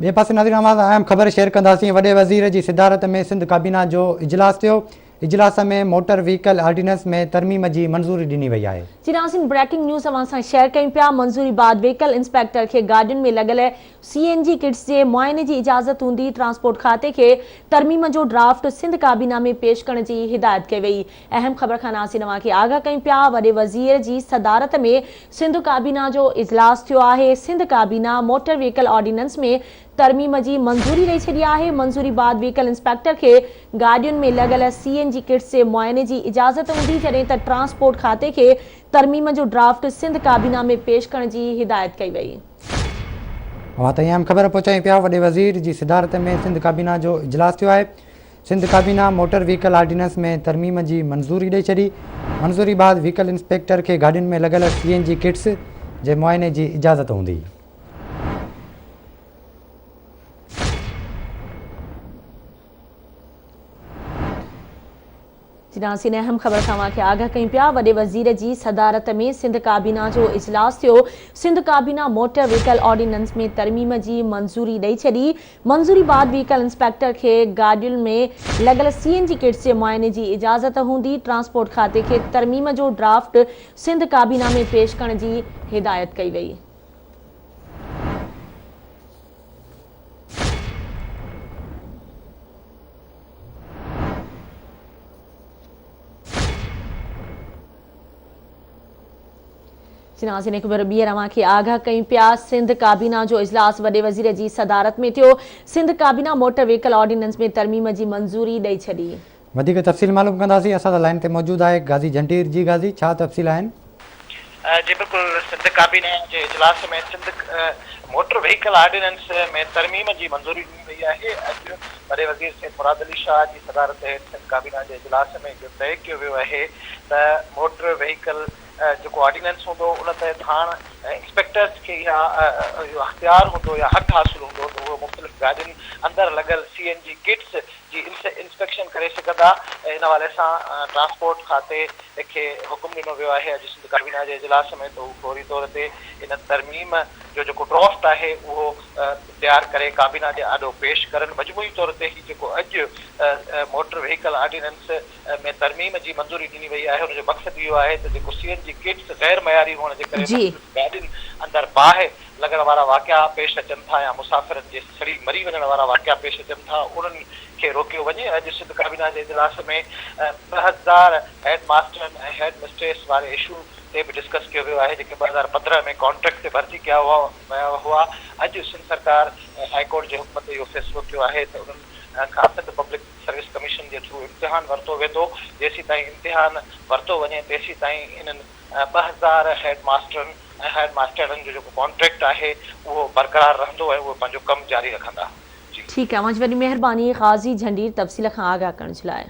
बे पासे नाज़रीन अहम ख़बर शेयर कंदासीं। वॾे वज़ीर जी सिदारत में सिंध काबीना जो इजलास थियो। इजलास में मोटर व्हीकल ऑर्डिनेंस में तरमीम की मंजूरी ॾिनी वई आहे। जी नाज़रीन, ब्रेकिंग न्यूज़ अवां शेयर कयूं पिया। मंजूरी बाद व्हीकल इंस्पेक्टर के गाड़ियुनि में लगल CNG किट्स के मुआयने की इजाज़त हूंदी। ट्रांसपोर्ट खाते के तरमीम जो ड्राफ्ट सिंध काबीना में पेश करण की हिदायत कई वई। अहम ख़बर खां नाज़रीन अवां खे आगाह कयूं पिया। वॾे वज़ीर जी सदारत में सिंध काबीना जो इजलास थियो आहे। सिंध काबीना मोटर व्हीकल ऑर्डिनेंस में तरमीम की मंजूरी ॾेई छॾी आहे। मंजूरी बाद व्हीकल इंस्पेक्टर के गाड़ियुनि में लगल CNG किट्स के मुआयने की इजाज़त हूंदी, जॾहिं त ट्रांसपोर्ट खाते के तरमीम जो ड्राफ्ट सिंध काबीना में पेश करण की हिदायत कई वई। अवां ताईं अहम ख़बर पहुचाई पिया। वॾे वज़ीर जी सिदारत में सिंध काबीना जो इजलास थियो आहे। सिंध काबीना मोटर व्हीकल ऑर्डिनेंस में तरमीम की मंजूरी ॾेई छॾी। मंजूरी बाद व्हीकल इंस्पेक्टर के गाड़ियुनि में लगल CNG किट्स के मुआयने की इजाज़त हूंदी। नाज़रीन, अहम ख़बर खां के आगाह कयूं पिया। वॾे वज़ीर जी सदारत में सिंध काबीना जो इजलास थियो। सिंध काबीना मोटर व्हीकल ऑर्डिनेंस में तरमीम की मंजूरी ॾेई छॾी। मंजूरी बाद व्हीकल इंस्पेक्टर के गाड़ियुनि में लगल CNG किट्स के मुआयने की इजाज़त हूंदी। ट्रांसपोर्ट खाते के तरमीम जो ड्राफ्ट सिंध काबीना में पेश करण की हिदायत कई वई। नाज़रीन, एक बार ॿीहर अवां खे आगाह कयूं पिया। सिंध काबीना जो इजलास वॾे वज़ीर जी सदारत में थियो। सिंध काबीना मोटर व्हीकल ऑर्डिनेंस में तरमीम की मंजूरी ॾेई छॾी। वधीक तफ़सील मालूम कंदासीं। असां लाइन ते मौजूद आहे गाज़ी जंटीर जी। गाज़ी, छा तफ़सील आहिनि? जी बिल्कुल, सिंध काबीने जे इजलास में सिंध मोटर व्हीकल ऑर्डिनेंस में तरमीम की मंजूरी ॾिनी वई आहे। अॼु वॾे वज़ीर सैयद मुराद अली शाह जी सदारत हेठि सिंध काबीना जे इजलास में इहो तय कयो वियो आहे त मोटर व्हीकल जो ऑर्डिनेंस होंदो उन तहत हाणे इंस्पेक्टर्स के इहो अख्तियार होंदो या हक़ हासिल होंदो त उहो मुख़्तलिफ़ गाॾियुनि अंदरि लॻल CNG किट्स जी इंस्पेक्शन करे सघंदा। इन हवाले सां ट्रांसपोर्ट खाते खे हुकुम ॾिनो वियो आहे अॼु सिंध काबीना जे इजलास में त उहो फौरी तौर ते इन तरमीम जो जेको ड्राफ्ट आहे उहो तयारु करे काबीना जे आॾो पेश करनि। मजमूई तौर ते ही जेको अॼु मोटर व्हीकल ऑर्डिनेंस में तरमीम की मंजूरी ॾिनी वई आहे हुनजो मक़सदु इहो आहे त जेको CNG किट्स गैर मयारी हुअण जे करे गाॾियुनि अंदरि बाहि लॻण वारा वाक़िया पेश अचनि था या मुसाफ़िरनि जे सड़ी मरी वञण वारा वाक़िया पेश अचनि था, उन्हनि खे रोकियो वञे। अॼु सिंध काबीना जे इजलास में 2000 हेड मास्टरनि ऐं हेड मिस्ट्रेस वारे इशू ते बि डिस्कस किया वियो आहे, जेके 2015 में कॉन्ट्रैक्ट से भर्ती किया हुआ। अॼु सिंध सरकार हाई कोर्ट जे हुकम ते इहो फ़ैसिलो कयो आहे त उन्हनि खां सिंध पब्लिक सर्विस कमीशन जे थ्रू इम्तिहान वरितो वेंदो। जेसीं ताईं इम्तिहान वरितो वञे तेसीं ताईं इन्हनि 2000 हेड मास्टरनि ऐं हेड मास्टरनि जो जेको कॉन्ट्रैक्ट आहे उहो बरक़रार रहंदो ऐं उहो पंहिंजो कमु जारी रखंदा। ठीक है, मुझ वॾी मेहरबानी गाज़ी जंटीर तफ़सील खां आगाह करण जे लाइ।